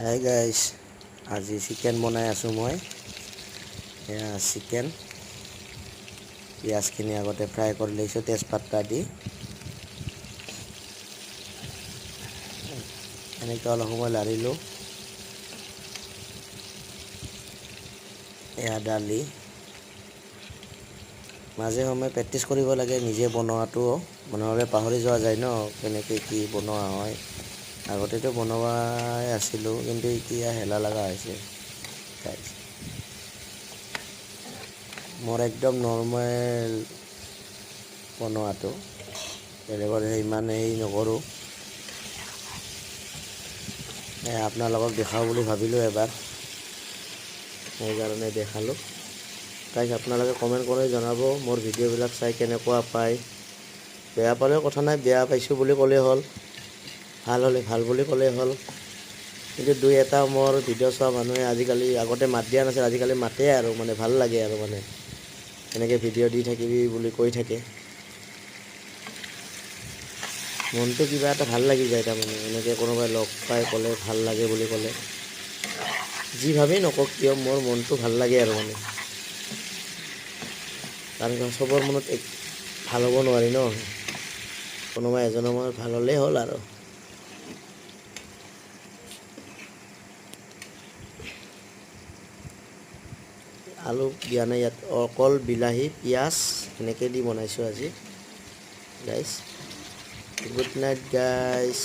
Hi guys, আজি chicken বনাই আছোঁ মই। এয়া চিকেন, পিঁয়াজখিনি আগতে ফ্ৰাই কৰি লৈছোঁ তেজপাতা দি। এনেকৈ অলপ সময় লাৰিলোঁ। এয়া দালি। মাজে সময়ে প্ৰেক্টিচ কৰিব লাগে নিজে বনোৱাটো, নহ'লে পাহৰি যোৱা যায় ন কেনেকৈ কি বনোৱা হয়। আগতেতো বনোৱাই আছিলোঁ, কিন্তু এতিয়া হেলা লগা হৈছে। মোৰ একদম নৰ্মেল বনোৱাটো, বেলেগৰ ইমান হেৰি নকৰোঁ। আপোনালোকক দেখাওঁ বুলি ভাবিলোঁ এবাৰ, সেইকাৰণে দেখালোঁ। গাইজ, আপোনালোকে কমেণ্ট কৰি জনাব মোৰ ভিডিঅ'বিলাক চাই কেনেকুৱা পায়। বেয়া পালেও কথা নাই, বেয়া পাইছোঁ বুলি ক'লেই হ'ল, ভাল হ'লে ভাল বুলি ক'লেই হ'ল। কিন্তু দুই এটা মোৰ ভিডিঅ' চোৱা মানুহে আজিকালি, আগতে মাত দিয়া নাছিল, আজিকালি মাতে আৰু মানে ভাল লাগে আৰু মানে এনেকৈ ভিডিঅ' দি থাকিবি বুলি কৈ থাকে। মনটো কিবা এটা ভাল লাগি যায় তাৰমানে, এনেকৈ কোনোবাই লগ পাই ক'লে ভাল লাগে বুলি ক'লে, যি ভাবেই নকওক কিয় মোৰ মনটো ভাল লাগে আৰু মানে। কাৰণ চবৰ মনত ভাল হ'ব নোৱাৰি ন, কোনোবা এজনৰ মনত ভাল হ'লেই হ'ল আৰু। আলু দিয়া নাই ইয়াত, অকল বিলাহী পিঁয়াজ এনেকৈ দি বনাইছোঁ আজি গাইজ। Good night guys.